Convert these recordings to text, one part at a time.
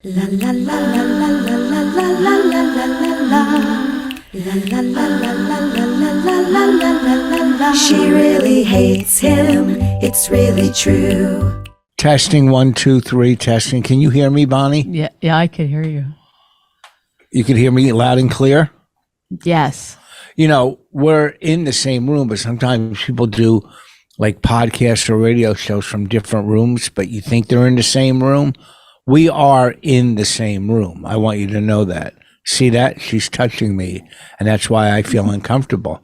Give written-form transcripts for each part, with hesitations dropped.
La la la la la la la la la la la la. La la la la la la la la la la la. She really hates him, it's really true. Testing 1, 2, 3, testing. Can you hear me, Bonnie? Yeah, I could hear you. You can hear me loud and clear? Yes. You know, we're in the same room, but sometimes people do like podcasts or radio shows from different rooms, but you think they're in the same room. We are in the same room. I want you to know that. See that? She's touching me, and that's why I feel uncomfortable.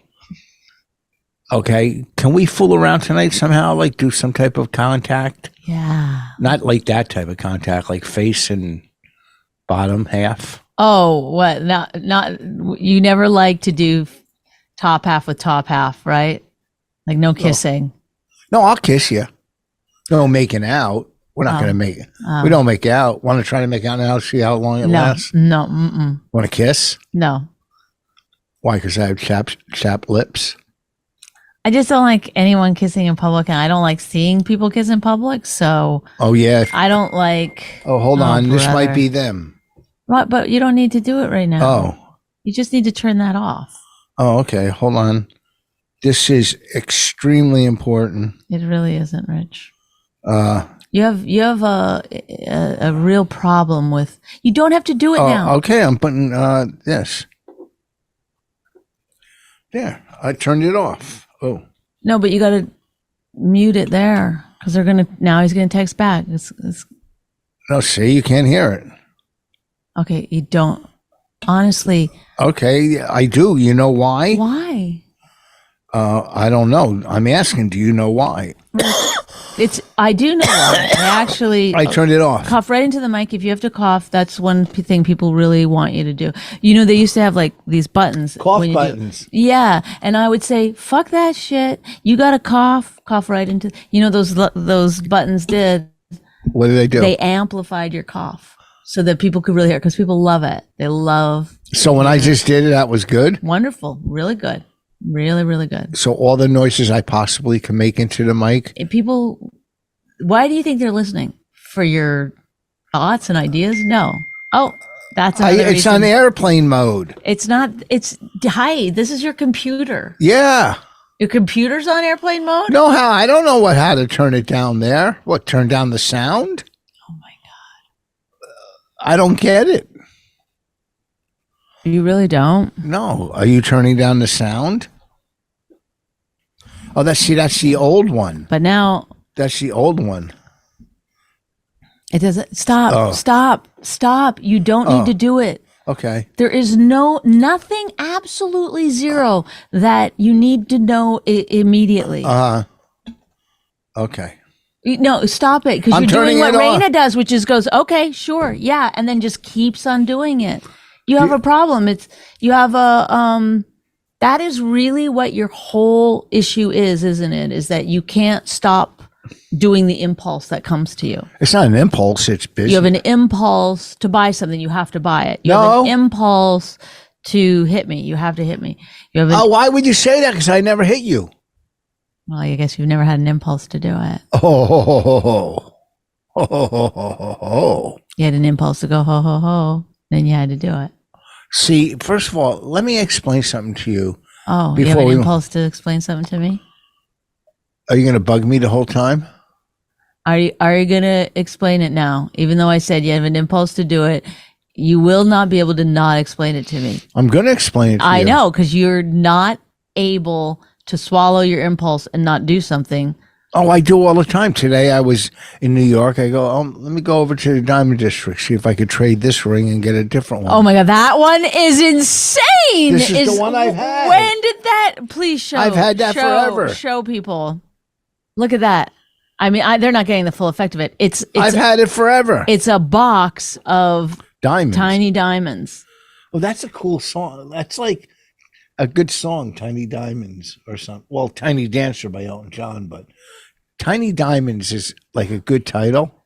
Okay? Can we fool around tonight somehow, like do some type of contact? Yeah. Not like that type of contact, like face and bottom half. Oh, what? Not you never like to do top half with top half, right? Like no kissing. No, I'll kiss you. No making out. We're not going to make it. We don't make out. Want to try to make out now? See how long it lasts? No. Mm-mm. Want to kiss? No. Why? Because I have chapped lips. I just don't like anyone kissing in public, and I don't like seeing people kiss in public. So. Oh yeah. I don't like. Oh, hold on. Brother. This might be them. What? But you don't need to do it right now. Oh. You just need to turn that off. Oh, okay. Hold on. This is extremely important. It really isn't, Rich. You have a real problem with. You don't have to do it now. Okay, I'm putting this. There, I turned it off. Oh. No, but you got to mute it there because they're gonna. Now he's gonna text back. It's No, see, you can't hear it. okay. You don't. Honestly. Okay, I do. You know why? Why? I don't know. I'm asking. Do you know why? I do know why. I turned it off. Cough right into the mic. If you have to cough, that's one thing people really want you to do. You know, they used to have like these buttons. Cough buttons. Yeah. And I would say, fuck that shit. You got to cough right into, those buttons did. What did they do? They amplified your cough so that people could really hear it because people love it. They love. So when I just did it, that was good? Wonderful. Really good. Really, really good. So all the noises I possibly can make into the mic? Why do you think they're listening? For your thoughts and ideas? No. Oh, that's another it's reason. on airplane mode. It's not. Hi, this is your computer. Yeah. Your computer's on airplane mode? No, I don't know how to turn it down there. What, turn down the sound? Oh my God. I don't get it. You really don't? No. Are you turning down the sound? Oh, that's the old one. But now. That's the old one. It doesn't. Stop. You don't need to do it. Okay. There is nothing, absolutely zero that you need to know immediately. Okay. No, stop it. Because you're doing what Raina does, which is goes, okay, sure. Yeah. And then just keeps on doing it. You have a problem. That is really what your whole issue is, isn't it? Is that you can't stop doing the impulse that comes to you. It's not an impulse. It's business. You have an impulse to buy something. You have to buy it. You have an impulse to hit me. You have to hit me. Why would you say that? Because I never hit you. Well, I guess you've never had an impulse to do it. You had an impulse to go ho, ho, ho. Then you had to do it. See, first of all, let me explain something to you. Oh, you have an impulse to explain something to me? Are you going to bug me the whole time? Are you going to explain it now? Even though I said you have an impulse to do it, you will not be able to not explain it to me. I'm going to explain it to you. I know, because you're not able to swallow your impulse and not do something. Oh, I do all the time. Today I was in New York. I go, let me go over to the Diamond District, see if I could trade this ring and get a different one. Oh my God, that one is insane. This is the one I've had. When did that? Please show. I've had that forever. Show people. Look at that. I mean, they're not getting the full effect of it. I've had it forever. It's a box of diamonds, tiny diamonds. Well, that's a cool song. That's like a good song, Tiny Diamonds or something. Well, Tiny Dancer by Elton John, but Tiny Diamonds is like a good title.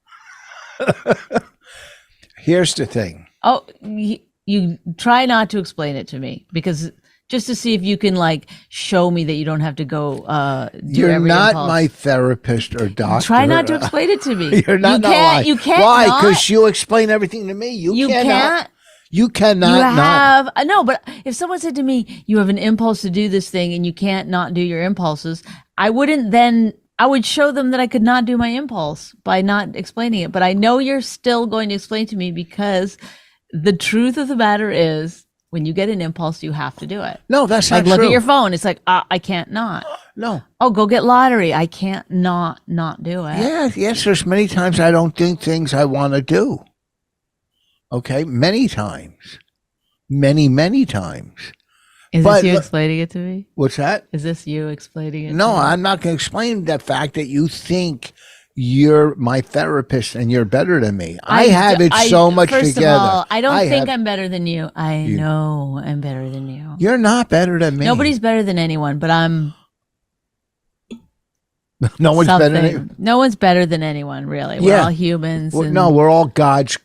Here's the thing. Oh, you try not to explain it to me because just to see if you can like show me that you don't have to go. Do You're every not impulse. my therapist or doctor. Try not to explain it to me. You're not. You can't. Why? not. Because you explain everything to me. You can't. You cannot. You not. have no, but if someone said to me, "You have an impulse to do this thing, and you can't not do your impulses," I wouldn't then. I would show them that I could not do my impulse by not explaining it. But I know you're still going to explain to me because the truth of the matter is, when you get an impulse, you have to do it. No, that's like not look true. at your phone. It's like I can't not. No. Oh, go get lottery. I can't not do it. Yeah. Yes. There's many times I don't do things I want to do. Okay. Many times. Many times. Is But this you explaining it to me? What's that? Is this you explaining it? No, to me? I'm not going to explain the fact that you think you're my therapist and you're better than me. I have it so much first together. Of all, I don't think I'm better than you. I know I'm better than you. You're not better than me. Nobody's better than anyone, but I'm. No one's better than you. No one's better than anyone, really. We're all humans. Well, and no, we're all God's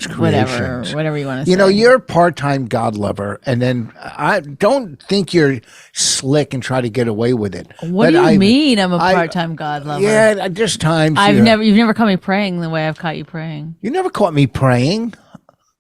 creations. Whatever you want to say. You know, you're a part-time God lover, and then I don't think you're slick and try to get away with it. What do you mean? I'm a part-time God lover. Yeah, just times. You've never caught me praying the way I've caught you praying. You never caught me praying.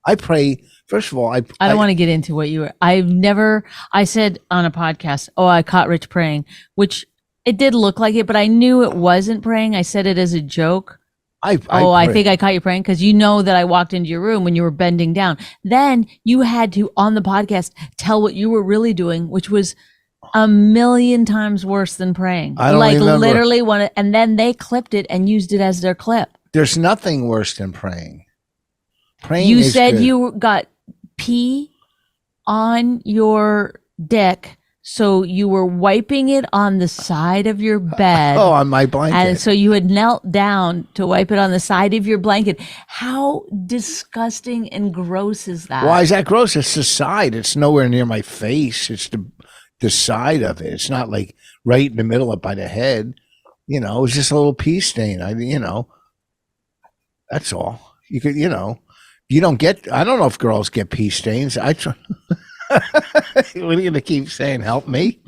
I pray. First of all, I don't want to get into what you were. I said on a podcast, I caught Rich praying, which it did look like it, but I knew it wasn't praying. I said it as a joke. I think I caught you praying because you know that I walked into your room when you were bending down. Then you had to, on the podcast, tell what you were really doing, which was a million times worse than praying. I don't remember. Literally and then they clipped it and used it as their clip. There's nothing worse than praying. Praying You is said good. you got pee on your dick. So you were wiping it on the side of your bed. On my blanket. And so you had knelt down to wipe it on the side of your blanket. How disgusting and gross is that? Why is that gross? It's the side. It's nowhere near my face. It's the side of it. It's not like right in the middle up by the head. You know, it was just a little pee stain. That's all. You could, you don't get, I don't know if girls get pee stains. What are you going to keep saying? Help me?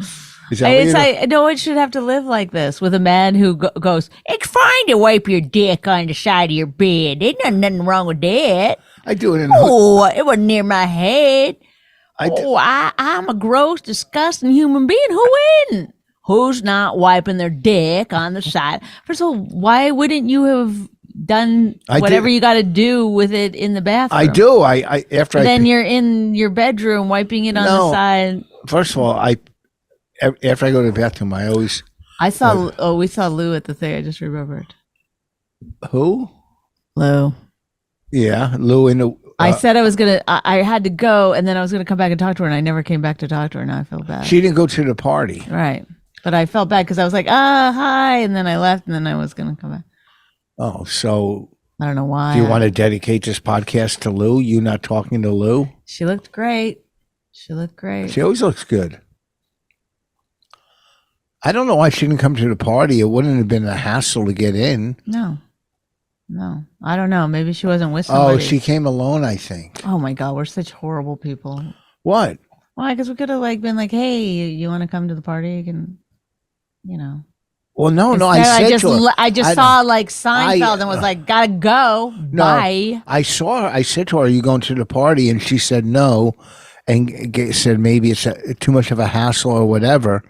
Is that no one should have to live like this with a man who goes, "It's fine to wipe your dick on the side of your bed. There's nothing wrong with that." I do it in it wasn't near my head. I'm a gross, disgusting human being. Who isn't? Who's not wiping their dick on the side? First of all, why wouldn't you have done whatever you got to do with it in the bathroom? I do. Then you're in your bedroom wiping it on the side. First of all, after I go to the bathroom, I always. we saw Lou at the thing. I just remembered. Who? Lou. Yeah, Lou in the. I said I was gonna. I had to go, and then I was gonna come back and talk to her, and I never came back to talk to her. Now I feel bad. She didn't go to the party, right? But I felt bad because I was like, hi, and then I left, and then I was gonna come back. Oh, so I don't know why. Do you want to dedicate this podcast to Lou? You not talking to Lou? She looked great. She always looks good. I don't know why she didn't come to the party. It wouldn't have been a hassle to get in. No. I don't know. Maybe she wasn't with somebody. Oh, she came alone, I think. Oh my God, we're such horrible people. What? Why? Because we could have been like, hey, you want to come to the party? You can, Well, no. I just saw like Seinfeld and was like, gotta go. No, bye. I said to her, are you going to the party? And she said no, and said maybe it's too much of a hassle or whatever.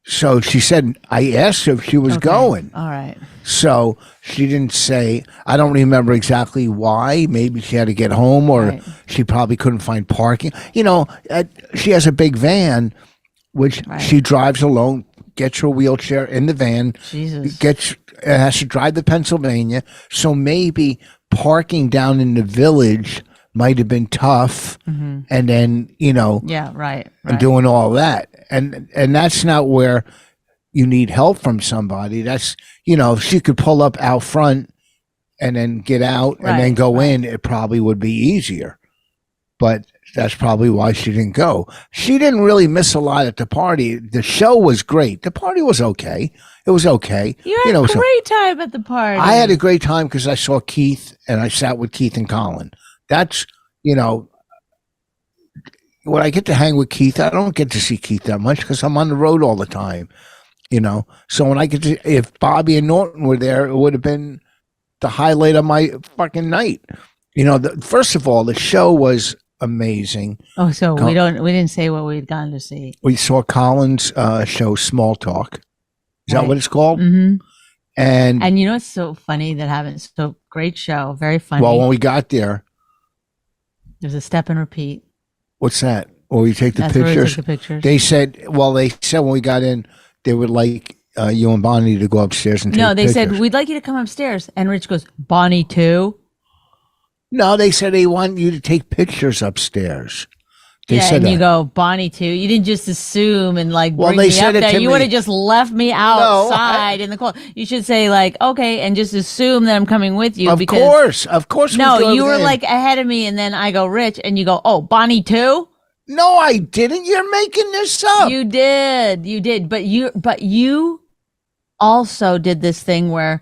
So she said, I asked her if she was going. All right. So she didn't say, I don't remember exactly why. Maybe she had to get home or she probably couldn't find parking. She has a big van, which she drives alone, gets her wheelchair in the van, has to drive to Pennsylvania. So maybe parking down in the village might have been tough. Mm-hmm. And then, and doing all that. And that's not where you need help from somebody. That's, if she could pull up out front and then get out and then go in, it probably would be easier. But that's probably why she didn't go. She didn't really miss a lot at the party. The show was great. The party was okay. It was okay. You had a great time at the party. I had a great time because I saw Keith and I sat with Keith and Colin. That's, when I get to hang with Keith, I don't get to see Keith that much because I'm on the road all the time, So when I get to, if Bobby and Norton were there, it would have been the highlight of my fucking night. First of all, the show was amazing. Oh, so we didn't say what we'd gone to see. We saw Colin's show, Small Talk. Is that what it's called? Mm-hmm. And it's so funny that happened. So great show, very funny. Well, when we got there's a step and repeat. What's that? Or you take the That's pictures? Where we took the pictures. They said when we got in, they would like you and Bonnie to go upstairs and take pictures. No, they said, we'd like you to come upstairs. And Rich goes, Bonnie too? No, they said they want you to take pictures upstairs. They said and that. You go, Bonnie too? You didn't just assume and bring they me said up it there. to You me. would have just left me outside in the cold. You should say okay, and just assume that I'm coming with you. Of course. No, you were ahead of me, and then I go, Rich, and you go, oh, Bonnie too? No, I didn't. You're making this up. You did. But you also did this thing where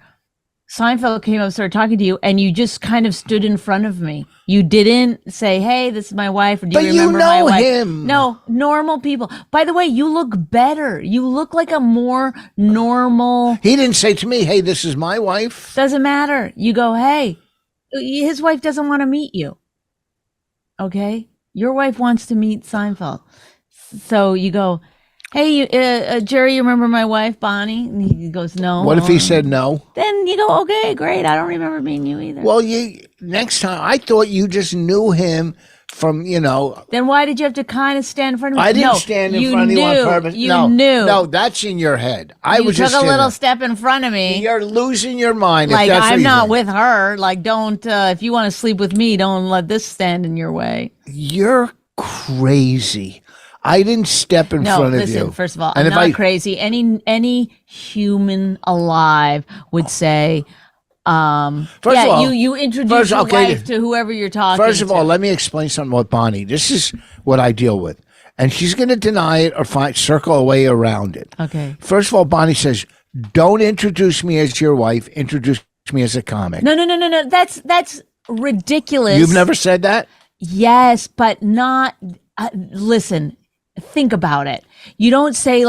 Seinfeld came up and started talking to you, and you just kind of stood in front of me. You didn't say, hey, this is my wife, or do you remember my wife? Him. No, normal people. By the way, you look better. You look like a more normal. He didn't say to me, hey, this is my wife. Doesn't matter. You go, hey, his wife doesn't want to meet you. Okay? Your wife wants to meet Seinfeld. So you go, hey, Jerry, you remember my wife, Bonnie? And he goes, no. What if he said no? Then you go, okay, great. I don't remember meeting you either. Well, next time, I thought you just knew him from, Then why did you have to kind of stand in front of me? I didn't stand in front of you on purpose. You knew. No, that's in your head. You took a little step in front of me. You're losing your mind. Like, I'm not with her. Like, don't, if you want to sleep with me, don't let this stand in your way. You're crazy. I didn't step in front of you. No, listen, first of all, I'm not crazy. Any human alive would say, first of all, you introduce your wife to whoever you're talking to. First of all, let me explain something about Bonnie. This is what I deal with. And she's going to deny it or circle a way around it. Okay. First of all, Bonnie says, don't introduce me as your wife. Introduce me as a comic. No. That's ridiculous. You've never said that? Yes, but not, listen, think about it. You don't say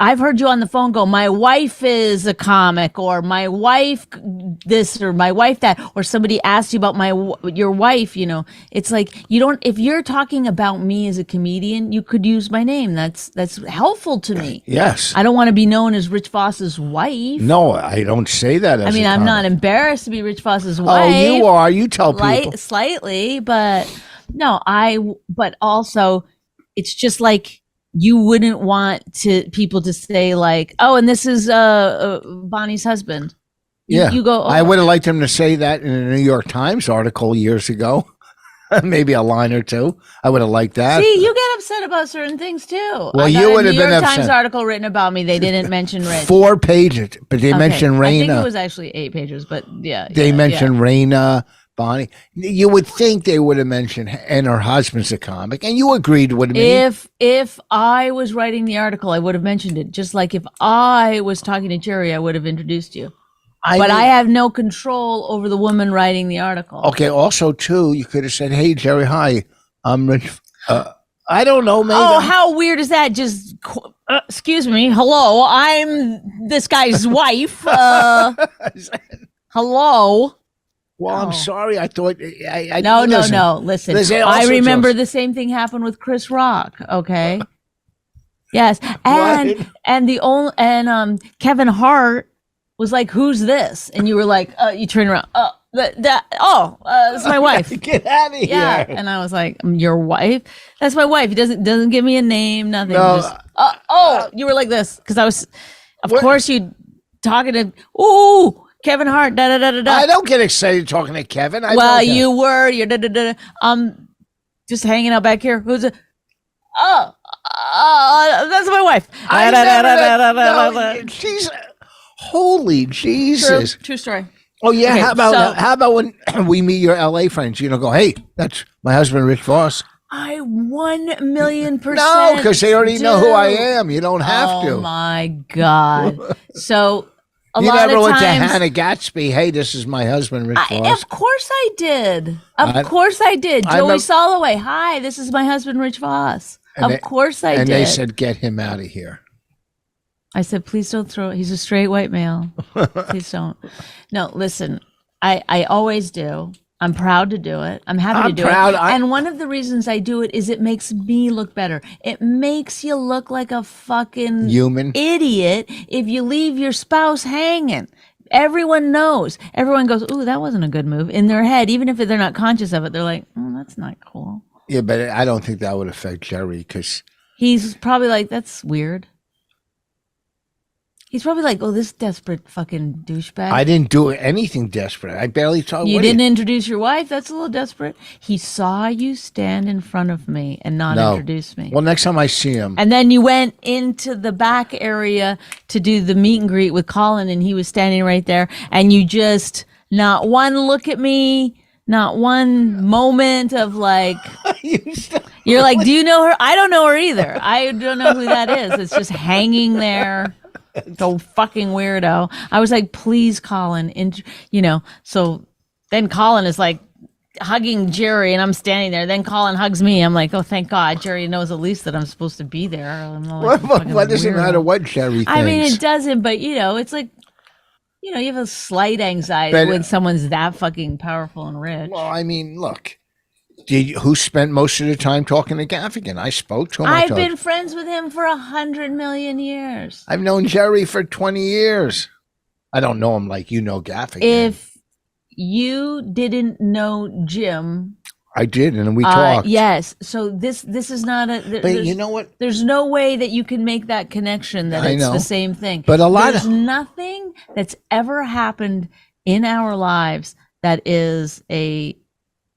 I've heard you on the phone go, my wife is a comic, or my wife this, or my wife that, or somebody asked you about your wife, It's like, you don't, if you're talking about me as a comedian, you could use my name. That's helpful to me. Yes. I don't want to be known as Rich Voss's wife. No, I don't say that as I'm not embarrassed to be Rich Voss's wife. Oh, you are. You tell people. Slightly, but no, but also it's just like, you wouldn't want people to say oh, and this is Bonnie's husband. You go, I would have liked him to say that in a New York Times article years ago. Maybe a line or two. I would have liked that. See, you get upset about certain things too. Well, you would have been upset. New York Times article written about me. They didn't mention Rich. 4 pages, but they mentioned Raina. I think it was actually 8 pages, but yeah. They mentioned Raina, Bonnie. You would think they would have mentioned, and her husband's a comic, and you agreed with me. If I was writing the article, I would have mentioned it. Just like if I was talking to Jerry, I would have introduced you. But I have no control over the woman writing the article. Okay. Also, too, you could have said, "Hey, Jerry, hi, I'm Rich." I don't know, maybe. Oh, how weird is that? Just excuse me. Hello, I'm this guy's wife. Hello. Well, I'm sorry. I thought. No. Listen, I remember the same thing happened with Chris Rock. Okay. Yes, and Kevin Hart was like, "Who's this?" And you were like, "You turn around. That's my wife." Get out of here. Yeah, and I was like, "Your wife? That's my wife." He doesn't give me a name, nothing. No. Just, you were like this because I was, of course, you talking to Kevin Hart. Da da da da da. I don't get excited talking to Kevin. You were. You're da da da. Just hanging out back here. Who's it? That's my wife. She's holy Jesus. True story. Oh yeah. Okay, how about when we meet your LA friends? Go, hey, that's my husband, Rich Voss. I 1,000,000%. No, because they already know who I am. You don't have to. Oh my God. So You never went to Hannah Gatsby. Hey, this is my husband, Rich Voss. Of course I did. Of course I did. Joey Soloway. Hi, this is my husband, Rich Voss. Of course I did. And they said, get him out of here. I said, please don't throw it. He's a straight white male. Please don't. No, listen, I always do. I'm proud to do it. I'm happy to do it. And one of the reasons I do it is it makes me look better. It makes you look like a fucking human idiot if you leave your spouse hanging. Everyone knows. Everyone goes, ooh, that wasn't a good move. In their head, even if they're not conscious of it, they're like, oh, that's not cool. Yeah, but I don't think that would affect Jerry because he's probably like, that's weird. He's probably like, oh, this desperate fucking douchebag. I didn't do anything desperate. I barely talked. You didn't introduce your wife? That's a little desperate. He saw you stand in front of me and not introduce me. Well, next time I see him. And then you went into the back area to do the meet and greet with Colin, and he was standing right there. And you just, not one look at me, not one moment of like, you're like, do you know her? I don't know her either. I don't know who that is. It's just hanging there. So fucking weirdo. I was like, please, Colin, so then Colin is like hugging Jerry and I'm standing there. Then Colin hugs me. I'm like, oh, thank God. Jerry knows at least that I'm supposed to be there. I'm like, what does it matter what Jerry thinks? I mean, it doesn't, but it's like, you have a slight anxiety when someone's that fucking powerful and rich. Well, I mean, look. Who spent most of the time talking to Gaffigan? I spoke to him. I've been friends with him for 100 million years. I've known Jerry for 20 years. I don't know him like you know Gaffigan. If you didn't know Jim, I did, and we talked. Yes. So this is not a. But you know what? There's no way that you can make that connection that it's the same thing. But there's nothing that's ever happened in our lives that is a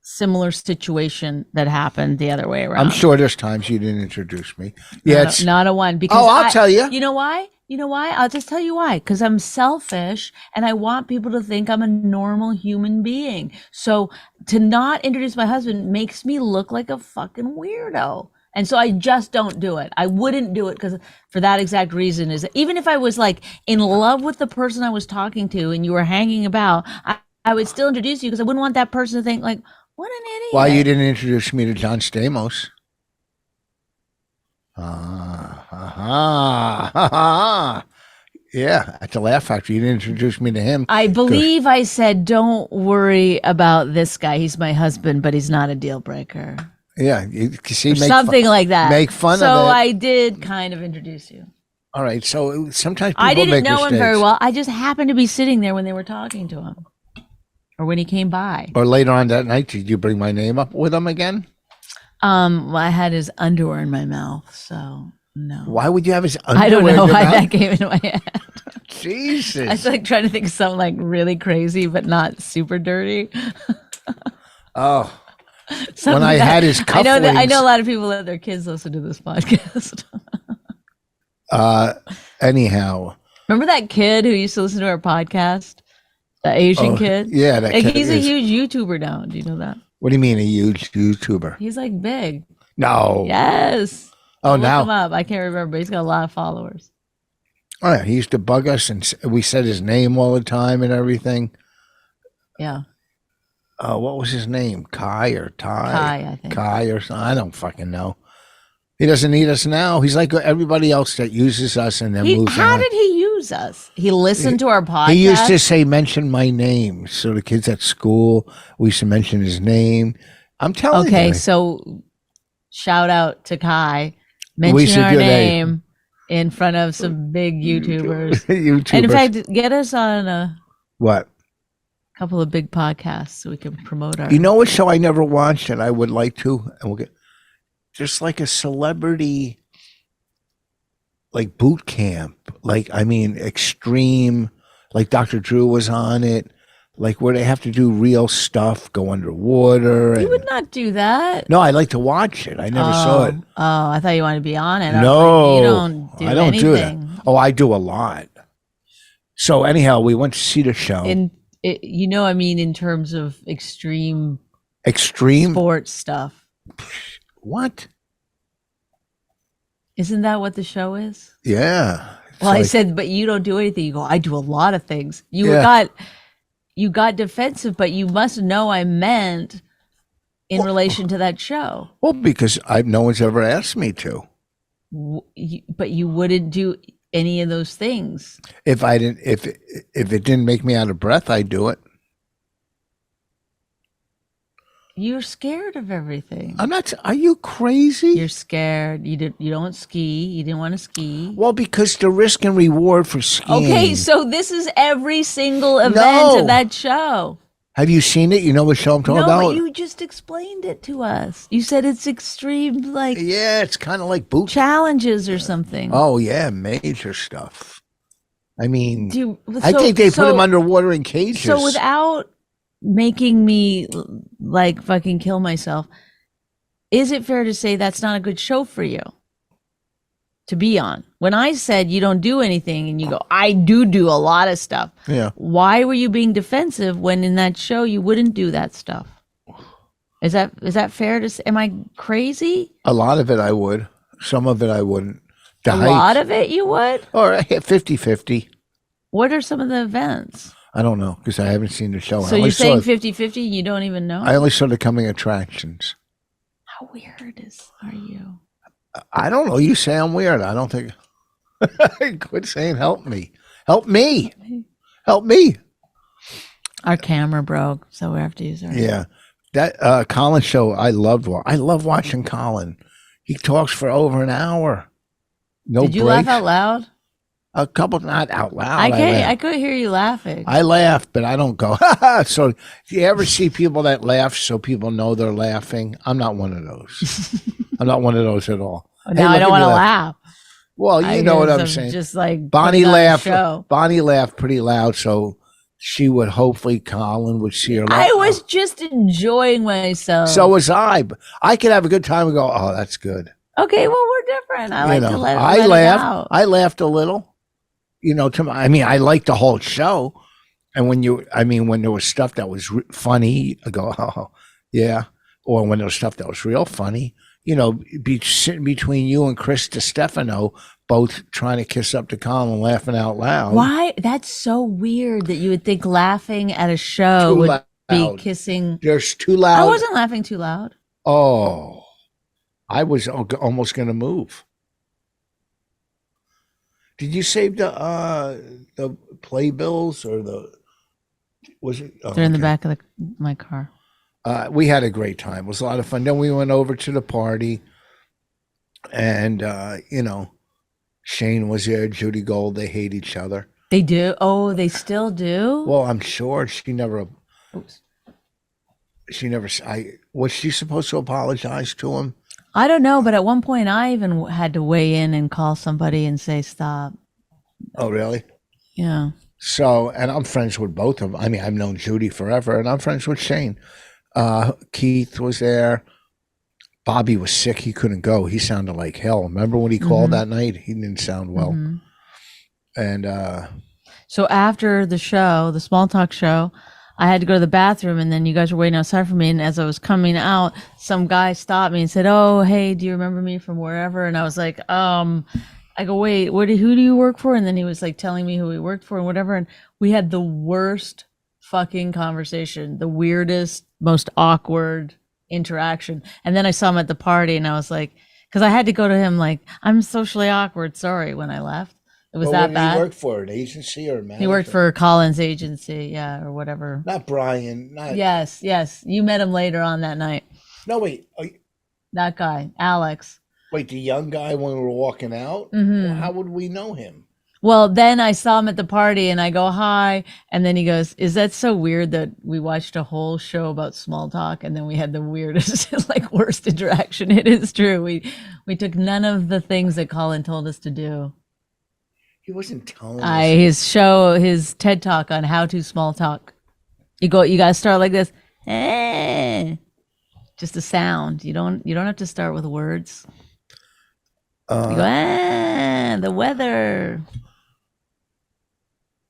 similar situation that happened the other way around. I'm sure there's times you didn't introduce me. Yeah, it's not a one. Because I'll tell you. You know why? I'll just tell you why. Because I'm selfish and I want people to think I'm a normal human being. So to not introduce my husband makes me look like a fucking weirdo. And so I just don't do it. I wouldn't do it because for that exact reason is even if I was like in love with the person I was talking to and you were hanging about, I would still introduce you because I wouldn't want that person to think like, what an idiot. Why you didn't introduce me to John Stamos? Yeah, at the Laugh Factory, you didn't introduce me to him. I believe I said, don't worry about this guy. He's my husband, but he's not a deal breaker. Yeah, something like that. Make fun of it. So I did kind of introduce you. All right, so sometimes people I didn't make know mistakes. him very well. I just happened to be sitting there when they were talking to him. Or when he came by. Or later on that night, did you bring my name up with him again? Well, I had his underwear in my mouth, so no. Why would you have his underwear? I don't know why that came into my head. Jesus. I was like trying to think of something like really crazy, but not super dirty. Oh. When I had his cufflinks. I know a lot of people let their kids listen to this podcast. Anyhow. Remember that kid who used to listen to our podcast? The Asian kid? Yeah, that kid he's a huge YouTuber now. Do you know that? What do you mean a huge YouTuber? He's like big. No. Yes. Oh, look now. him up. I can't remember, but he's got a lot of followers. Oh, yeah. He used to bug us and we said his name all the time and everything. Yeah. What was his name? Kai or Ty? Kai, I think. Kai or something. I don't fucking know. He doesn't need us now. He's like everybody else that uses us and then moves on. How did he use us? He listened to our podcast? He used to say, mention my name. So the kids at school, we used to mention his name. I'm telling you. Okay, so shout out to Kai. Mention our name in front of some big YouTubers. And in fact, get us on a couple of big podcasts so we can promote our. You know what show I never watched and I would like to? And we'll get just like a celebrity, like boot camp, like I mean extreme, like Dr. Drew was on it, like where they have to do real stuff, go underwater. You would not do that. No, I like to watch it. I never saw it. Oh, I thought you wanted to be on it. No, you don't do I don't anything. do that. Oh, I do a lot. So anyhow, we went to see the show. I mean, in terms of extreme sports stuff. What? Isn't that what the show is? Yeah. Well, I said, but you don't do anything. You go, I do a lot of things. You got defensive, but you must know I meant in relation to that show. Well, because no one's ever asked me to. But you wouldn't do any of those things. If it didn't make me out of breath, I'd do it. You're scared of everything. I'm not. Are you crazy? You're scared. You don't ski. You didn't want to ski. Well, because the risk and reward for skiing. Okay, so this is every single event of that show. Have you seen it? You know what show I'm talking about? No, you just explained it to us. You said it's extreme, like it's kind of like boot challenges or something. Oh yeah, major stuff. I mean, I think they put them underwater in cages. So without making me like fucking kill myself, is it fair to say that's not a good show for you to be on? When I said you don't do anything and you go, I do a lot of stuff. Yeah. Why were you being defensive when in that show you wouldn't do that stuff? Is that fair to say? Am I crazy? A lot of it I would. Some of it I wouldn't. A lot of it you would? Or 50-50. What are some of the events? I don't know because I haven't seen the show. So you're saying 50-50 and you don't even know? I only saw the coming attractions. How weird are you? I don't know. You say I'm weird. I don't think. Quit saying help me. Help me. Help me. Our camera broke, so we have to use our. Yeah. That Colin show, I love watching Colin. He talks for over an hour. No breaks. Did you laugh out loud? A couple, not out loud. I couldn't hear you laughing. I laugh, but I don't go, ha ha. So, do you ever see people that laugh so people know they're laughing? I'm not one of those. I'm not one of those at all. Now I don't want to laugh. Well, you know what I'm saying. Just like Bonnie laughed. Bonnie laughed pretty loud, so she would hopefully Colin would see her laugh. I was just enjoying myself. So was I. I could have a good time and go, oh, that's good. Okay, well, we're different. I like to let I laughed. It out. I laughed a little. You know, I liked the whole show. And when there was stuff that was funny, I go, oh, yeah. Or when there was stuff that was real funny, you know, sitting between you and Chris DiStefano, both trying to kiss up to Colin and laughing out loud. Why? That's so weird that you would think laughing at a show would be kissing. There's too loud. I wasn't laughing too loud. Oh, I was almost going to move. Did you save the playbills or was it? Oh, they're in the back of my car. We had a great time. It was a lot of fun. Then we went over to the party and, you know, Shane was there, Judy Gold. They hate each other. They do? Oh, they still do? Well, I'm sure was she supposed to apologize to him? I don't know, but at one point I even had to weigh in and call somebody and say, stop. Oh, really? Yeah. So, and I'm friends with both of them. I mean, I've known Judy forever and I'm friends with Shane. Keith was there. Bobby was sick. He couldn't go. He sounded like hell. Remember when he called that night? He didn't sound well. Mm-hmm. And so after the show, the small talk show, I had to go to the bathroom and then you guys were waiting outside for me. And as I was coming out, some guy stopped me and said, oh, hey, do you remember me from wherever? And I was like, I go, wait, who do you work for? And then he was like telling me who he worked for and whatever. And we had the worst fucking conversation, the weirdest, most awkward interaction. And then I saw him at the party and I was like, because I had to go to him like, I'm socially awkward. Sorry, when I left. It was that bad. He worked for an agency or a manager? He worked for Colin's agency, yeah, or whatever. Not Brian. Yes. You met him later on that night. No, wait. That guy, Alex. Wait, the young guy when we were walking out? Mm-hmm. Well, how would we know him? Well, then I saw him at the party and I go, hi. And then he goes, is that so weird that we watched a whole show about small talk and then we had the weirdest, like worst interaction? It is true. We took none of the things that Colin told us to do. He wasn't telling us. His TED Talk on how to small talk. You got to start like this. Just a sound. You don't have to start with words. You go, the weather.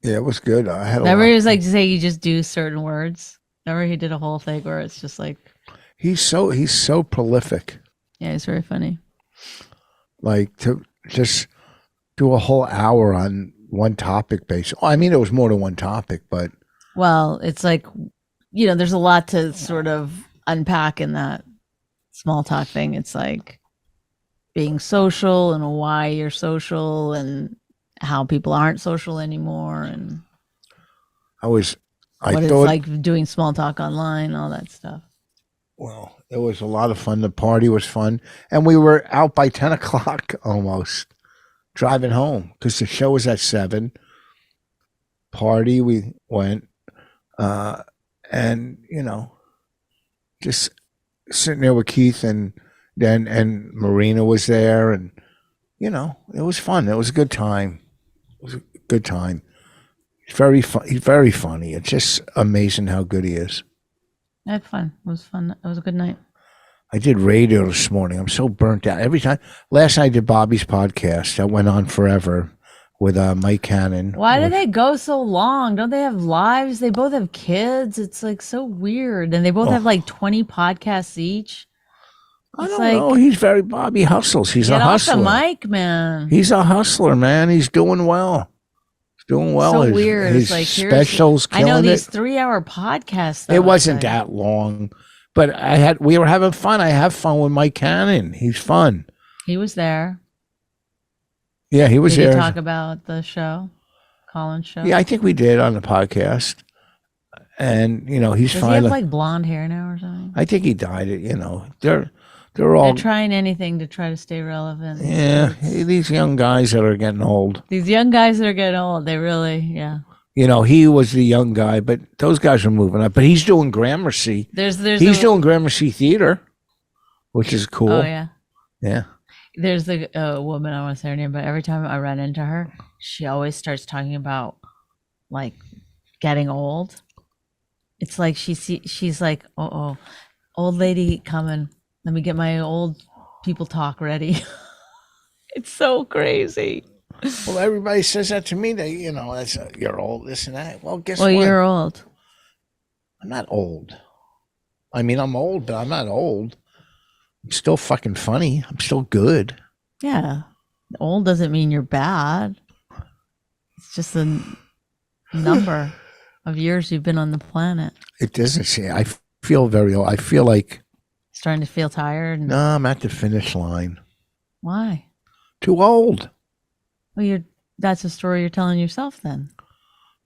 Yeah, it was good. I had Remember he was like to say you just do certain words. Remember he did a whole thing where it's just like he's so prolific. Yeah, he's very funny. Like to just do a whole hour on one topic base. I mean, it was more than one topic, but. Well, it's like, there's a lot to sort of unpack in that small talk thing. It's like being social and why you're social and how people aren't social anymore. And I what thought, it's like doing small talk online, all that stuff. Well, it was a lot of fun. The party was fun. And we were out by 10 o'clock almost, driving home because the show was at 7. Party, we went. And, just sitting there with Keith and Marina was there. And, it was fun. It was a good time. It was a good time. He's very fun. He's very funny. It's just amazing how good he is. I had fun. It was fun. It was a good night. I did radio this morning. I'm so burnt out. Every time. Last night I did Bobby's podcast. That went on forever with Mike Cannon. Why do they go so long? Don't they have lives? They both have kids. It's like so weird. And they both have like 20 podcasts each. I don't know. Bobby hustles. He's a hustler. Get off the mic, man. He's a hustler, man. He's doing well. He's doing well. So weird. His it's like specials killing I know these 3-hour podcasts. It wasn't that long, but we were having fun. I have fun with Mike Cannon. He's fun. He was there. Yeah, he was there. Did he talk about the show, Colin's show? Yeah, I think we did on the podcast. And he's Does fine. He have like blonde hair now or something? I think he dyed it. They're all trying anything to try to stay relevant. Yeah, these young guys that are getting old. These young guys that are getting old, they really, yeah. He was the young guy, but those guys are moving up. But he's doing Gramercy. He's doing Gramercy Theater, which is cool. Oh yeah, yeah. There's the woman, I want to say her name, but every time I run into her, she always starts talking about like getting old. It's like she's like, oh, old lady coming. Let me get my old people talk ready. It's so crazy. Well, everybody says that to me. That you're old, this and that. Well, guess what? Well, you're old. I'm not old. I mean, I'm old, but I'm not old. I'm still fucking funny. I'm still good. Yeah, old doesn't mean you're bad. It's just a number of years you've been on the planet. It doesn't say. I feel very old. I feel like. Starting to feel tired? No, I'm at the finish line. Why? Too old. Well, that's a story you're telling yourself then.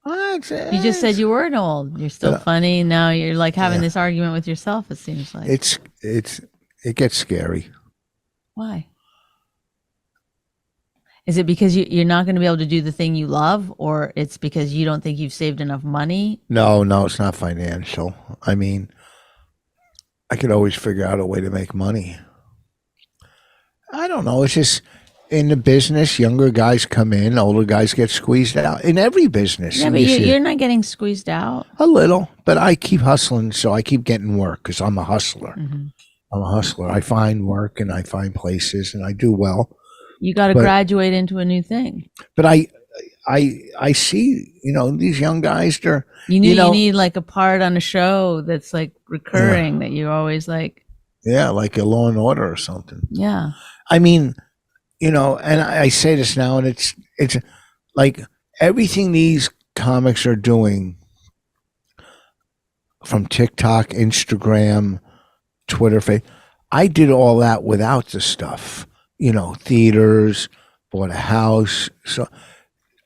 You just said you weren't old. You're still funny. Now you're like having this argument with yourself, it seems like. It gets scary. Why? Is it because you're not going to be able to do the thing you love, or it's because you don't think you've saved enough money? No, it's not financial. I mean, I could always figure out a way to make money. I don't know. It's just in the business, younger guys come in, older guys get squeezed out. In every business. Yeah, but you're not getting squeezed out. A little, but I keep hustling, so I keep getting work because I'm a hustler. Mm-hmm. I'm a hustler. I find work and I find places and I do well. You got to graduate into a new thing. But I see, these young guys, you need like a part on a show that's like recurring that you always like. Yeah, like a Law and Order or something. Yeah. I mean, and I say this now, and it's like everything these comics are doing from TikTok, Instagram, Twitter, I did all that without the stuff. Theaters, bought a house. So,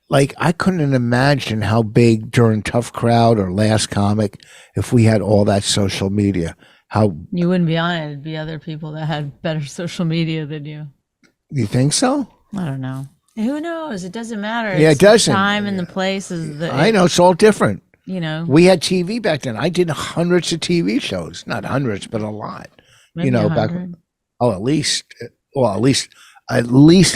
like, I couldn't imagine how big during Tough Crowd or Last Comic if we had all that social media. How you wouldn't be on it. It'd be other people that had better social media than you. You think so? I don't know. Who knows? It doesn't matter. Yeah, it doesn't. The time and the place is I know, it's all different. We had TV back then. I did hundreds of TV shows. Not hundreds, but a lot. Maybe 100. At least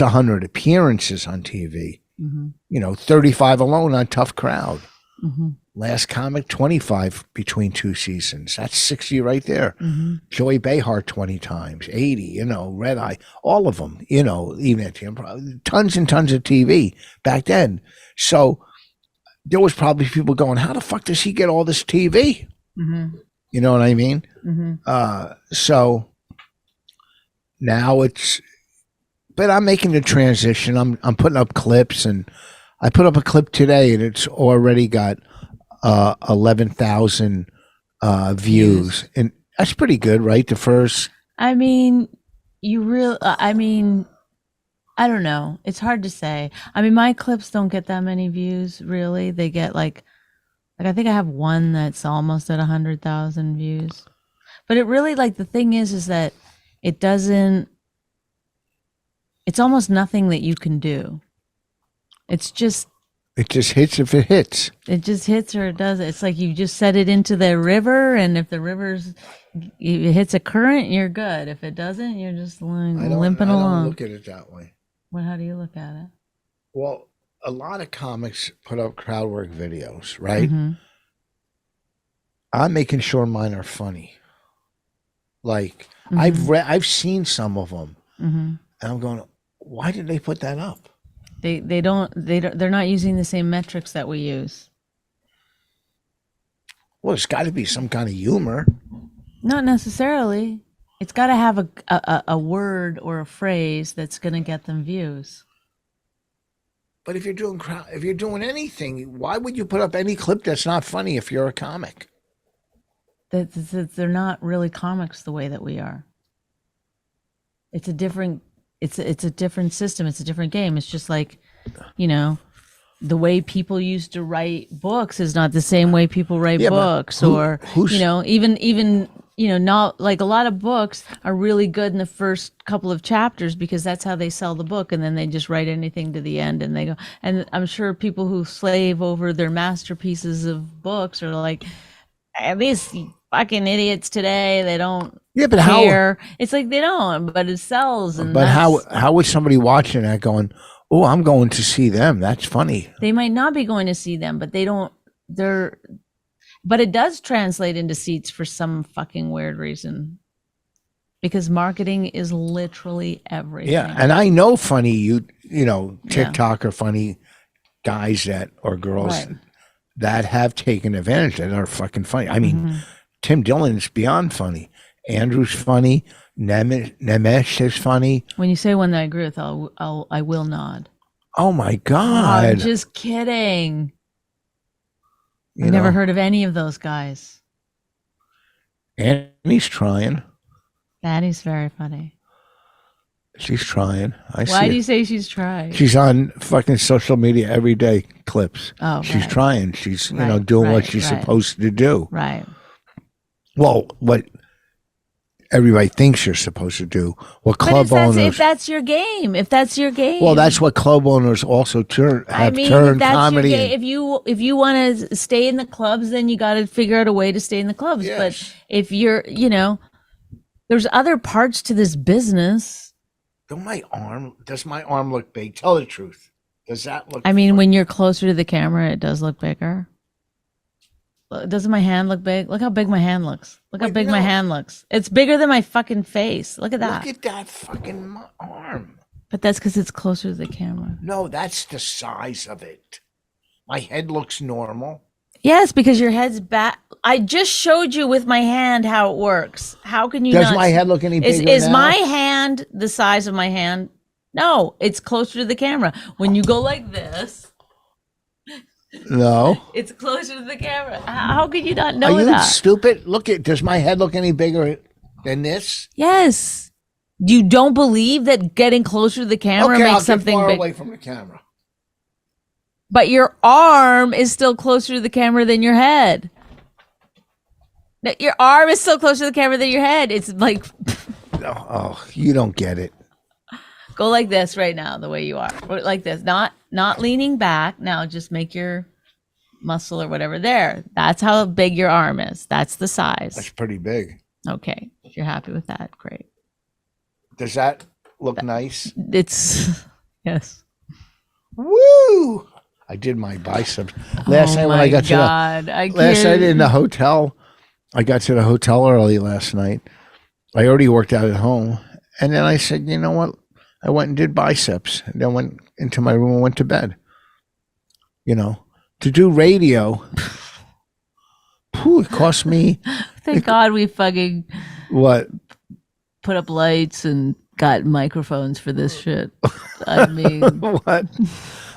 100 appearances on TV. Mm-hmm. 35 alone on Tough Crowd. Mm-hmm. Last Comic, 25 between 2 seasons. That's 60 right there. Mm-hmm. Joey Behar 20 times, 80, Red Eye, all of them, even at the Improv, tons and tons of TV back then. So there was probably people going, how the fuck does he get all this TV? Mm-hmm. You know what I mean? Mm-hmm. So now it's but I'm making the transition. I'm putting up clips, and I put up a clip today, and it's already got 11,000 views, and that's pretty good, right? The first. I mean, I don't know. It's hard to say. I mean, my clips don't get that many views, really. They get like I think I have one that's almost at 100,000 views. But it really, like, the thing is that it doesn't. It's almost nothing that you can do. It's just. It just hits if it hits. It just hits or it doesn't. It's like you just set it into the river, and if the it hits a current, you're good. If it doesn't, you're just limping along. I don't look at it that way. Well, how do you look at it? Well, a lot of comics put up crowd work videos, right? Mm-hmm. I'm making sure mine are funny. Like, Mm-hmm. I've seen some of them, Mm-hmm. and I'm going, why did they put that up? They're not using the same metrics that we use. Well, it's got to be some kind of humor. Not necessarily. It's got to have a word or a phrase that's going to get them views. But if you're doing anything, why would you put up any clip that's not funny if you're a comic? They're not really comics the way that we are. It's a different system. It's a different game. It's just like, the way people used to write books is not the same way people write books. Even not like a lot of books are really good in the first couple of chapters because that's how they sell the book, and then they just write anything to the end and they go. And I'm sure people who slave over their masterpieces of books are like, these fucking idiots today, they don't care. It's like they don't, but it sells. But how would somebody watching that going, oh, I'm going to see them? That's funny. They might not be going to see them, but but it does translate into seats for some fucking weird reason. Because marketing is literally everything. Yeah, and I know funny, TikTok or funny guys or girls that have taken advantage that are fucking funny. I mean, Tim Dillon's beyond funny. Andrew's funny. Nemesh is funny. When you say one that I agree with, I will nod. Oh my God. I'm just kidding. I've never heard of any of those guys. Annie's trying. Annie's very funny. She's trying. Why do you say she's trying? She's on fucking social media every day, clips. Oh, she's trying. She's, doing what she's supposed to do. Right. Well, what everybody thinks you're supposed to do. What club owners. If that's your game. Well, that's what club owners also turned comedy. If you want to stay in the clubs, then you got to figure out a way to stay in the clubs. Yes. But if you're, there's other parts to this business. Does my arm look big? Tell the truth. Does that look? I mean, when you're closer to the camera, it does look bigger. Doesn't my hand look big? Look how big my hand looks. Look how big my hand looks. It's bigger than my fucking face. Look at that. Look at that fucking arm. But that's because it's closer to the camera. No, that's the size of it. My head looks normal. Yes, because your head's back. I just showed you with my hand how it works. How can you Does my head look any bigger Is now? my hand the size of my hand? No, it's closer to the camera. When you go like this... No. It's closer to the camera. How could you not know that? Are you stupid? Does my head look any bigger than this? Yes. You don't believe that getting closer to the camera makes something far big? Away from the camera. But your arm is still closer to the camera than your head. Your arm is still closer to the camera than your head. It's like... Oh, you don't get it. Go like this right now, the way you are. Like this, not leaning back. Now just make your muscle or whatever there. That's how big your arm is. That's the size. That's pretty big. Okay. If you're happy with that, great. Does that look nice? Yes. Woo! I did my biceps. Last night when I got last night in the hotel, I got to the hotel early last night. I already worked out at home. And then I said, you know what? I went and did biceps, and then went into my room and went to bed. To do radio, it cost me. Thank God we fucking what? Put up lights and got microphones for this shit. I mean, What?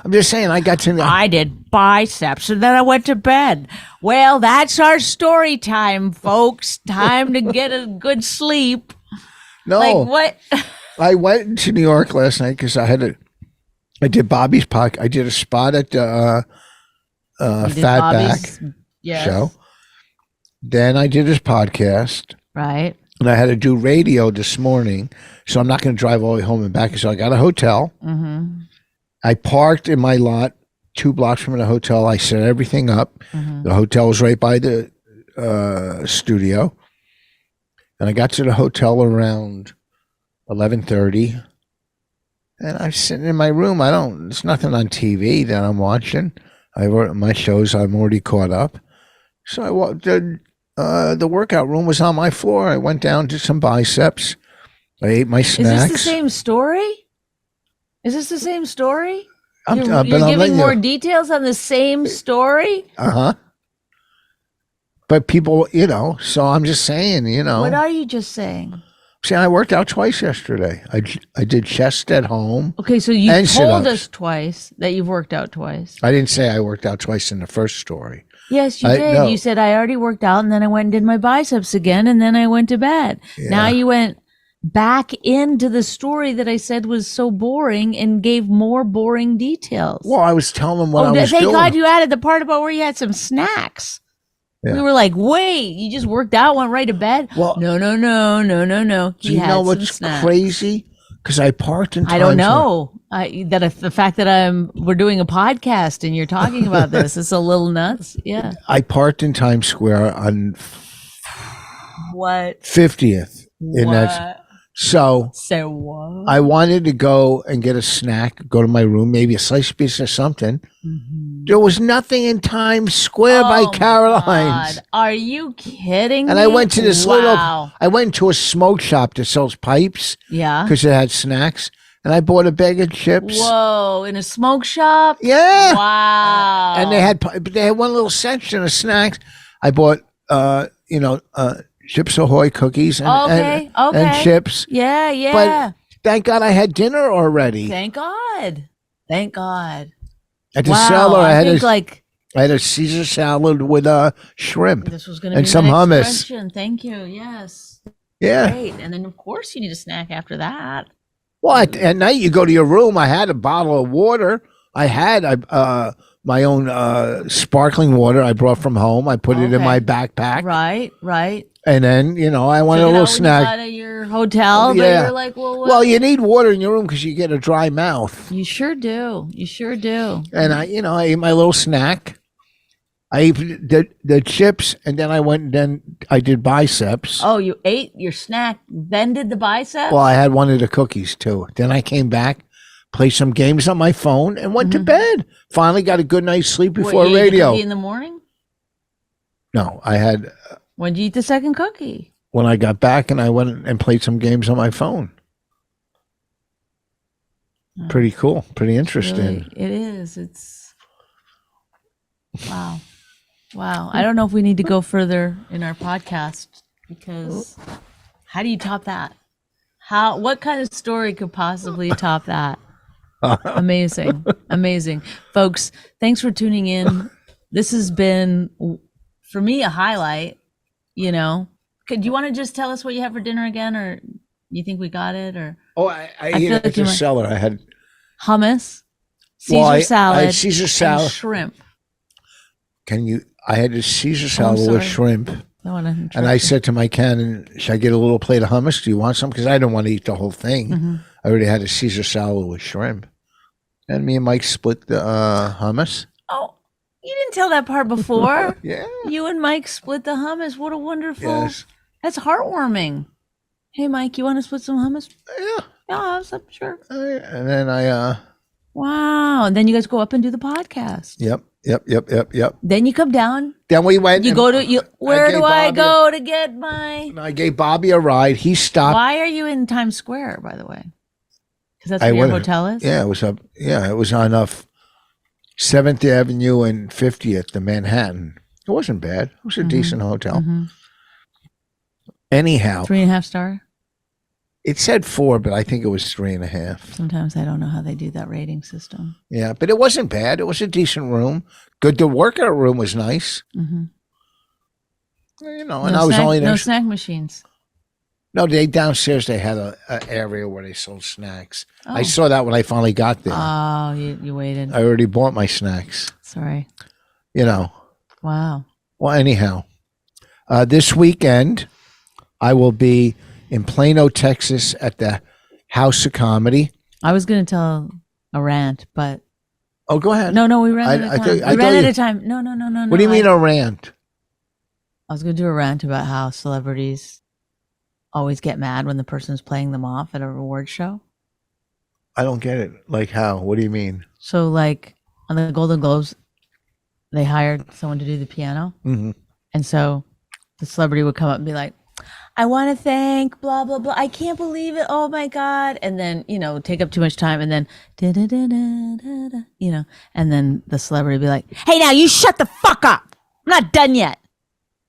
I'm just saying, I got to. I did biceps and then I went to bed. Well, that's our story time, folks. Time to get a good sleep. No, Like what? I went to New York last night because I did Bobby's podcast. I did a spot at the Fatback show. Then I did his podcast. Right. And I had to do radio this morning, so I'm not going to drive all the way home and back. So I got a hotel. Mm-hmm. I parked in my lot 2 blocks from the hotel. I set everything up. Mm-hmm. The hotel was right by the studio. And I got to the hotel around 11:30. And I'm sitting in my room. There's nothing on TV that I'm watching. My shows, I'm already caught up. So I walked. The workout room was on my floor. I went down, did some biceps. I ate my snacks. Is this the same story? You're but giving more details on the same story? Uh-huh. But people, so I'm just saying, What are you just saying? See, I worked out twice yesterday. I did chest at home. Okay, so you and told sit-ups. us twice that you've worked out twice. I didn't say I worked out twice in the first story. Yes, you did. No. You said I already worked out and then I went and did my biceps again and then I went to bed. Yeah. Now you went back into the story that I said was so boring and gave more boring details. Well, I was telling them what I was thank doing. God you added the part about where you had some snacks. Yeah. We were like, wait, you just worked out, went right to bed? Well, No. Do you know what's crazy? Because I parked in Times I don't know. The fact that we're doing a podcast and you're talking about this, it's a little nuts. Yeah. I parked in Times Square on What? 50th. So what? I wanted to go and get a snack, go to my room, maybe a slice piece or something. Mm-hmm. There was nothing in Times Square by Caroline's. God. Are you kidding me? And I went to this Wow. I went to a smoke shop that sells pipes Yeah. because it had snacks. And I bought a bag of chips. Whoa, in a smoke shop? Yeah. Wow. And they had one little section of snacks. I bought, Chips Ahoy cookies and chips. Yeah. But thank God I had dinner already. Thank God. At the cellar, I had I a Caesar salad with shrimp this was going to be and some my next hummus. question. Thank you. Yes. Yeah. Great. And then of course you need a snack after that. Well, at night you go to your room. I had a bottle of water. I had my own sparkling water I brought from home. I put it in my backpack. Right. And then, I wanted a little snack. You got at your hotel, but you're like, well, what? Well, you need water in your room because you get a dry mouth. You sure do. And I ate my little snack. I ate the chips, and then I did biceps. Oh, you ate your snack, then did the biceps? Well, I had one of the cookies too. Then I came back, played some games on my phone, and went to bed. Finally got a good night's sleep before you ate the radio. cookie in the morning? No, I had. When did you eat the second cookie? When I got back and I went and played some games on my phone. Pretty cool. Pretty interesting. Really, it is. It's wow. I don't know if we need to go further in our podcast because how do you top that? What kind of story could possibly top that? Amazing. Folks, thanks for tuning in. This has been, for me, a highlight. Do you want to just tell us what you have for dinner again, or you think we got it? Or I ate it at the cellar. I had hummus, Caesar salad, I had Caesar salad, and shrimp. I had a Caesar salad with shrimp. And I said to my canon, should I get a little plate of hummus? Do you want some? Because I don't want to eat the whole thing. Mm-hmm. I already had a Caesar salad with shrimp. And me and Mike split the hummus. Oh, you didn't tell that part before. Yeah. You and Mike split the hummus. What a wonderful. Yes. That's heartwarming. Hey, Mike, you want to split some hummus? Yeah. Yeah, I'm sure. And then wow. And then you guys go up and do the podcast. Yep. Then you come down. Then we went. Where do I go to get my? I gave Bobby a ride. He stopped. Why are you in Times Square, by the way? Because that's where your hotel is? Yeah, it was up. Yeah, it was on 7th Avenue and 50th, the Manhattan. It wasn't bad. It was a decent hotel. Mm-hmm. Anyhow. 3.5 star? It said 4, but I think it was 3.5. Sometimes I don't know how they do that rating system. Yeah, but it wasn't bad. It was a decent room. Good. The workout room was nice. Mm-hmm. You know, and I was only there. No snack machines. No, downstairs they had a area where they sold snacks. Oh. I saw that when I finally got there. Oh, you waited. I already bought my snacks. Sorry. You know. Wow. Well, anyhow, this weekend I will be in Plano, Texas, at the House of Comedy. I was going to tell a rant, but go ahead. No, we ran out of time. We ran out of time. No. What do you mean a rant? I was going to do a rant about how celebrities always get mad when the person's playing them off at a award show. I don't get it. Like how? What do you mean? So, like on the Golden Globes, they hired someone to do the piano, and so the celebrity would come up and be like, I want to thank blah, blah, blah. I can't believe it. Oh my God. And then, take up too much time. And then, and then the celebrity would be like, hey, now you shut the fuck up. I'm not done yet.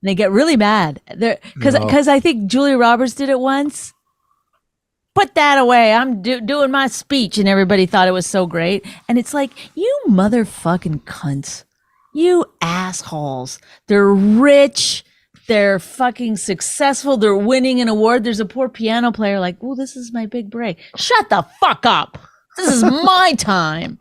And they get really mad. Because I think Julia Roberts did it once. Put that away. I'm doing my speech. And everybody thought it was so great. And it's like, you motherfucking cunts. You assholes. They're rich. They're fucking successful. They're winning an award. There's a poor piano player like, oh, this is my big break. Shut the fuck up. This is my time.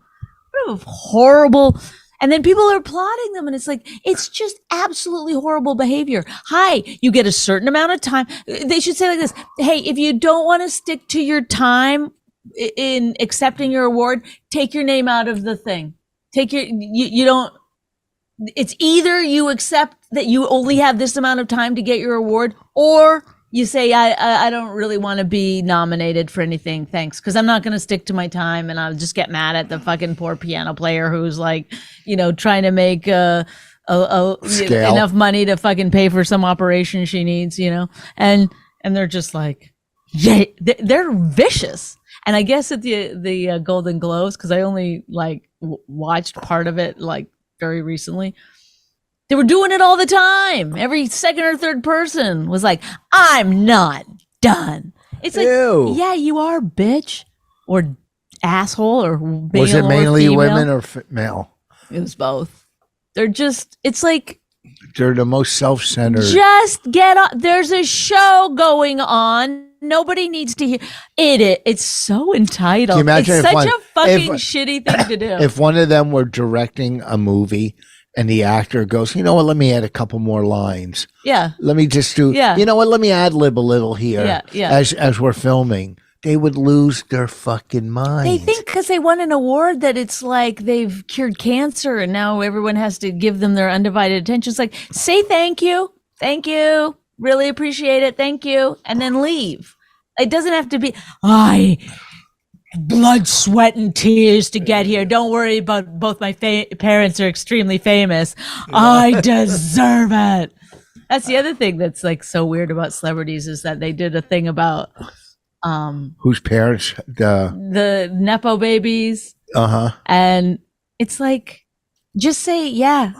What a horrible. And then people are applauding them. And it's like, it's just absolutely horrible behavior. Hi, you get a certain amount of time. They should say like this. Hey, if you don't want to stick to your time in accepting your award, take your name out of the thing. You don't. It's either you accept that you only have this amount of time to get your award, or you say, I don't really want to be nominated for anything. Thanks. Because I'm not going to stick to my time, and I'll just get mad at the fucking poor piano player who's like, trying to make enough money to fucking pay for some operation she needs, and they're just like, yeah, they're vicious. And I guess at the Golden Globes, because I only watched part of it very recently, they were doing it all the time. Every second or third person was like, I'm not done. It's like, ew. Yeah, you are, bitch, or asshole, or male. Was it mainly women or male? It was both. They're just, it's like, they're the most self-centered. Just get on. There's a show going on. Nobody needs to hear it. It's so entitled. It's such a fucking shitty thing to do. If one of them were directing a movie and the actor goes, you know what, let me add a couple more lines. Yeah. Let me just do, you know what, let me ad-lib a little here as we're filming. They would lose their fucking mind. They think because they won an award that it's like they've cured cancer and now everyone has to give them their undivided attention. It's like, say thank you. Thank you. Really appreciate it. Thank you. And then leave. It doesn't have to be, blood, sweat, and tears to get here. Don't worry about both my parents are extremely famous. I deserve it. That's the other thing that's so weird about celebrities is that they did a thing about whose parents? The Nepo babies. And it's like, just say, yeah.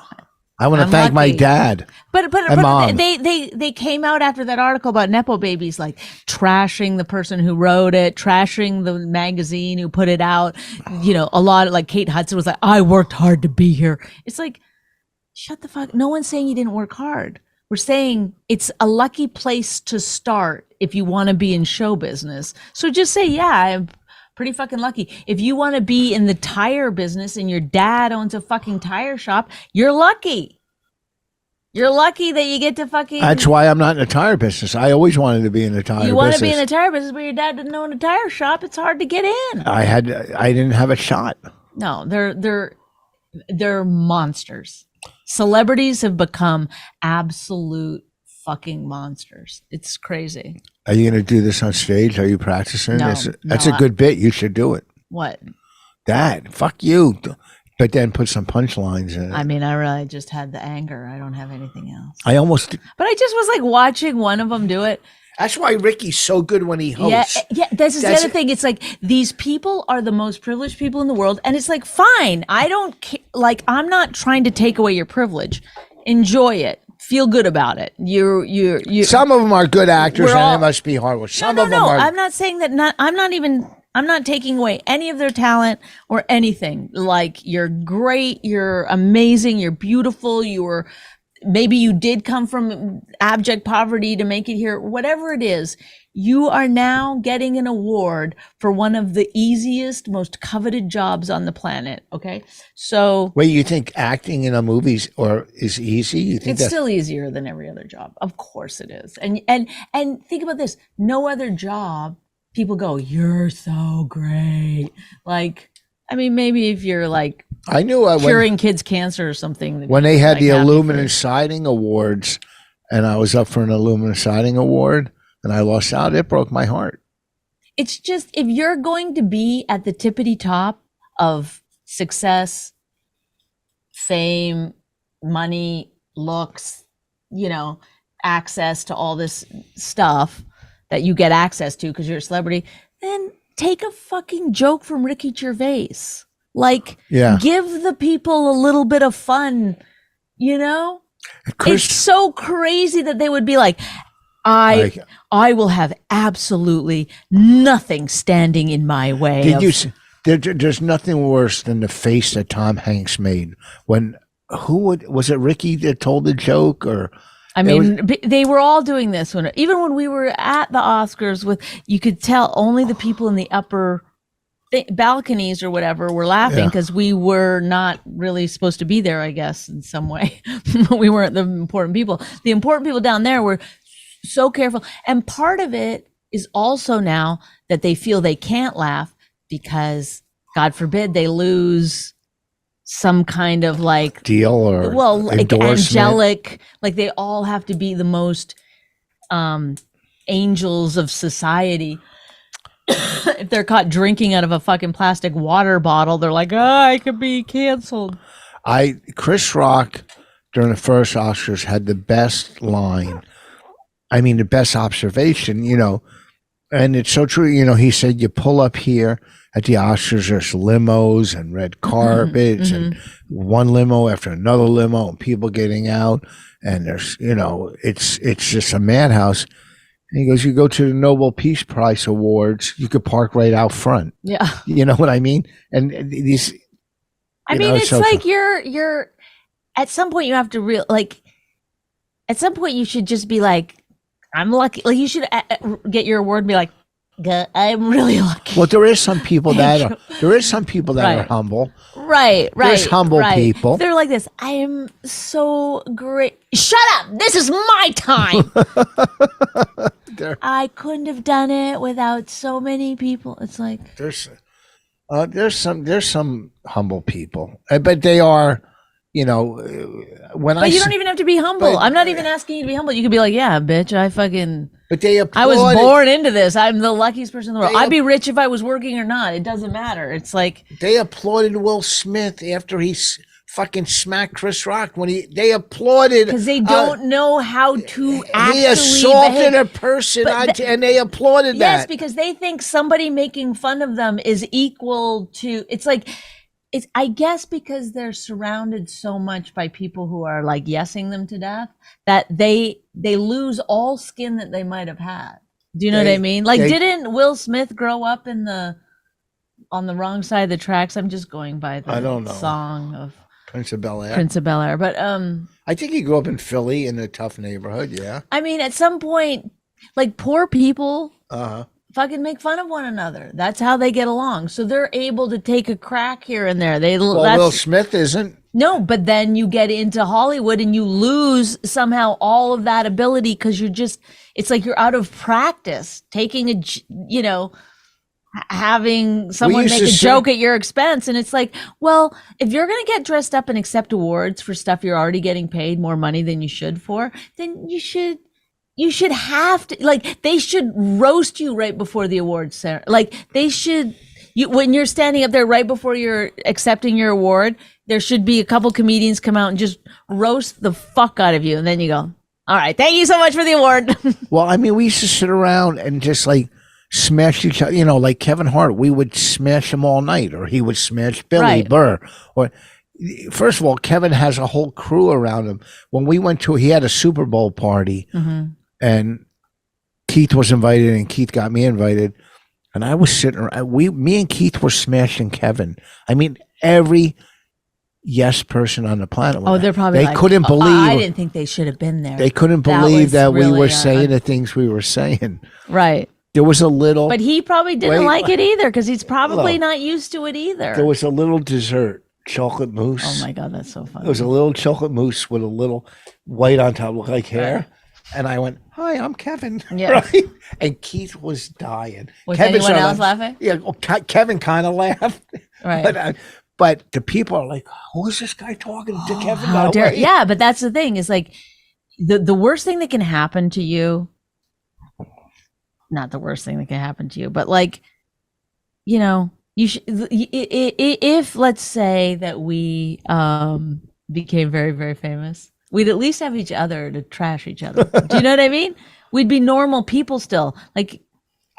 I want to thank my dad. But mom. They came out after that article about Nepo babies, trashing the person who wrote it, trashing the magazine who put it out. A lot of Kate Hudson was like, I worked hard to be here. It's like, shut the fuck. No one's saying you didn't work hard. We're saying it's a lucky place to start if you want to be in show business. So just say, yeah, I'm pretty fucking lucky. If you want to be in the tire business and your dad owns a fucking tire shop, you're lucky. You're lucky that you get to fucking... That's why I'm not in the tire business. I always wanted to be in the tire business. You want to be in the tire business, but your dad didn't own a tire shop. It's hard to get in. I didn't have a shot. No, they're monsters. Celebrities have become absolute fucking monsters. It's crazy. Are you going to do this on stage? Are you practicing? No, that's a good bit. You should do it. What? That. Fuck you. But then put some punchlines in it. I mean, I really just had the anger. I don't have anything else. I almost... But I just was watching one of them do it. That's why Ricky's so good when he hosts. Yeah, this is the other thing. It's these people are the most privileged people in the world. And it's fine. I don't... I'm not trying to take away your privilege. Enjoy it. feel good about it. You. Some of them are good actors, and they must be hard. Some of them are. I'm not saying that. I'm not taking away any of their talent or anything. Like, you're great, you're amazing, you're beautiful, maybe you did come from abject poverty to make it here. Whatever it is, you are now getting an award for one of the easiest, most coveted jobs on the planet. Okay, so wait, you think acting in a movie is easy? You think it's still easier than every other job? Of course it is. And think about this: no other job. People go, "You're so great." Like, I mean, maybe if you're like, I knew curing kids' cancer or something. When they had the Aluminum Siding Awards, and I was up for an Aluminum Siding Award, and I lost out, it broke my heart. It's just, if you're going to be at the tippity top of success, fame, money, looks, access to all this stuff that you get access to because you're a celebrity, then take a fucking joke from Ricky Gervais. Like, give the people a little bit of fun, It's so crazy that they would be like, I will have absolutely nothing standing in my way. There's nothing worse than the face that Tom Hanks made when, was it Ricky that told the joke, or? I mean, they were all doing this even when we were at the Oscars you could tell only the people in the upper balconies or whatever were laughing because we were not really supposed to be there, I guess, in some way. We weren't the important people. The important people down there were so careful. And part of it is also now that they feel they can't laugh because, God forbid, they lose some kind of like deal or like angelic, like they all have to be the most angels of society. If they're caught drinking out of a fucking plastic water bottle, they're like, I could be canceled. Chris Rock during the first Oscars had the best line. I mean, the best observation, and it's so true. He said, you pull up here at the Oscars, there's limos and red carpets and one limo after another limo and people getting out. And there's, it's just a madhouse. And he goes, you go to the Nobel Peace Prize Awards, you could park right out front. Yeah. You know what I mean? And these, it's so like you're, at some point you have to at some point you should just be like, I'm lucky. Like, you should get your award and be like, I'm really lucky. Well, there is some people that are humble. Right. There's humble people. They're like this. I am so great. Shut up. This is my time. I couldn't have done it without so many people. It's like there's some humble people, but they are. You don't even have to be humble. I'm not even asking you to be humble. You could be like, yeah, bitch, But they I was born into this. I'm the luckiest person in the world. I'd be rich if I was working or not. It doesn't matter. It's like they applauded Will Smith after he fucking smacked Chris Rock they applauded because they don't know how to actually he assaulted a person and they applauded that. Yes, because they think somebody making fun of them is equal to. It's like. I guess because they're surrounded so much by people who are like yesing them to death that they lose all skin that they might have had. Do you know what I mean? Like, didn't Will Smith grow up on the wrong side of the tracks? I'm just going by the song of Prince of Bel-Air. But I think he grew up in Philly in a tough neighborhood. Yeah. I mean, at some point, like, poor people. Fucking make fun of one another. That's how they get along. So they're able to take a crack here and there. Will Smith isn't. No, but then you get into Hollywood and you lose somehow all of that ability because it's like you're out of practice taking having someone make a joke at your expense. And it's like, well, if you're going to get dressed up and accept awards for stuff you're already getting paid more money than you should for, then you should have to, like, they should roast you right before the awards ceremony. Like, they should, when you're standing up there right before you're accepting your award, there should be a couple comedians come out and just roast the fuck out of you. And then you go, all right, thank you so much for the award. Well, I mean, we used to sit around and just like smash each other, like Kevin Hart, we would smash him all night, or he would smash Billy Burr, or first of all, Kevin has a whole crew around him. When we went he had a Super Bowl party, and Keith was invited, and Keith got me invited, and I was sitting around. Me and Keith were smashing Kevin. I mean, every yes person on the planet. They're probably couldn't believe. I didn't think they should have been there. They couldn't believe that we were saying the things we were saying. Right. There was a little, but he probably didn't like it either because he's probably not used to it either. There was a little dessert. Chocolate mousse. Oh my God, that's so funny. It was a little chocolate mousse with a little white on top, looked like hair. Right. And I went, "Hi, I'm Kevin." Yeah. Right? And Keith was dying. Was anyone else laughing? Yeah, well, Kevin kind of laughed. Right. But the people are like, "Who is this guy talking to Kevin that way?" Yeah, but that's the thing. Is like the worst thing that can happen to you. Not the worst thing that can happen to you, but like, you know. You should, if let's say that we became very, very famous, we'd at least have each other to trash each other. Do you know what I mean? We'd be normal people still. Like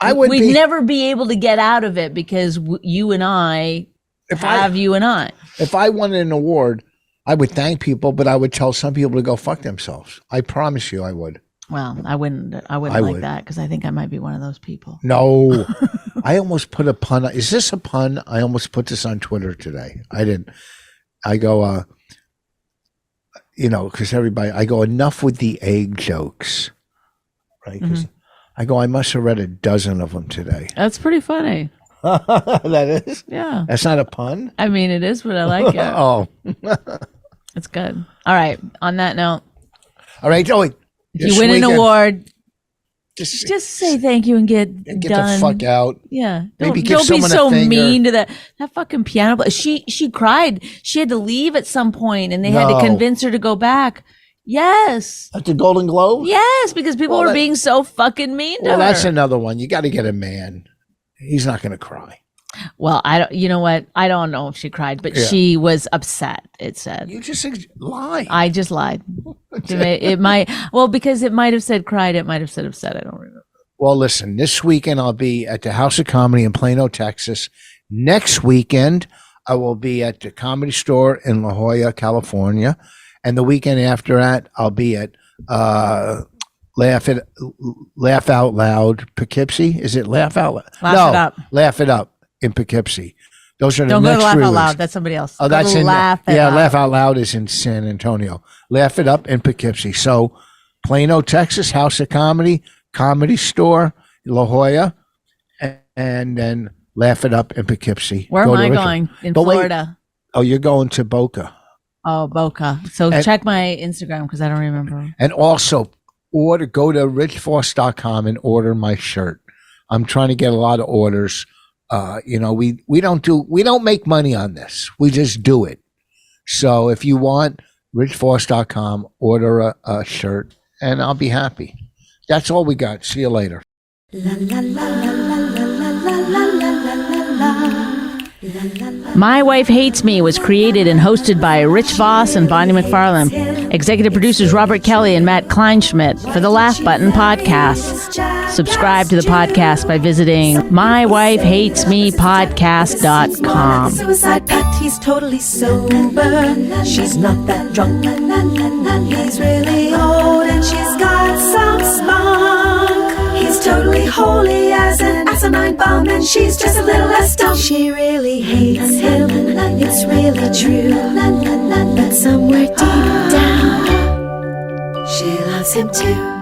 we'd never be able to get out of it because you and I have you and I. If I won an award, I would thank people, but I would tell some people to go fuck themselves. I promise you, I would. Well, I wouldn't like that because I think I might be one of those people. No. I almost put a pun. Is this a pun? I almost put this on Twitter today. I didn't. I go, because I go, enough with the egg jokes, right? Because I go, I must have read a dozen of them today. That's pretty funny. That is? Yeah. That's not a pun? I mean, it is, but I like it. Oh. It's good. All right. On that note. All right. Oh, wait. If you win an award, just say thank you and get done. The fuck out. Yeah. Maybe don't be so mean to that fucking piano player. She cried. She had to leave at some point and they had to convince her to go back. Yes. At the Golden Globe? Yes, because people were being so fucking mean to her. Well, that's another one. You got to get a man. He's not going to cry. Well, you know what? I don't know if she cried, but she was upset, it said. You just lied. I just lied. Because it might have said cried. It might have said upset. I don't remember. Well, listen, this weekend I'll be at the House of Comedy in Plano, Texas. Next weekend, I will be at the Comedy Store in La Jolla, California. And the weekend after that, I'll be at Laugh Out Loud, Poughkeepsie. Is it Laugh Out Loud? Laugh It Up. Laugh It Up in Poughkeepsie. Those are the Don't next go to Laugh Out Loud. That's somebody else. Oh, that's in Laugh Out Loud is in San Antonio. Laugh It Up in Poughkeepsie. So Plano, Texas, House of Comedy, Comedy Store, La Jolla, and then Laugh It Up in Poughkeepsie. Where am I going? In Florida. Wait. You're going to Boca. Oh, Boca. So check my Instagram because I don't remember. And also go to richvoss.com and order my shirt. I'm trying to get a lot of orders. We don't make money on this. We just do it. So if you want, richvoss.com, order a shirt and I'll be happy. That's all we got. See you later. My Wife Hates Me was created and hosted by Rich Voss and Bonnie McFarlane. Executive producers Robert Kelly and Matt Kleinschmidt for the Laugh Button Podcast. Subscribe to the podcast by visiting mywifehatesmepodcast.com. Suicide pact, he's totally sober. She's not that drunk. He's really old and she's got some spunk. He's totally holy as an asinine bomb, and she's just a little less dumb. She really hates him, it's really true. But somewhere deep down, she loves him too.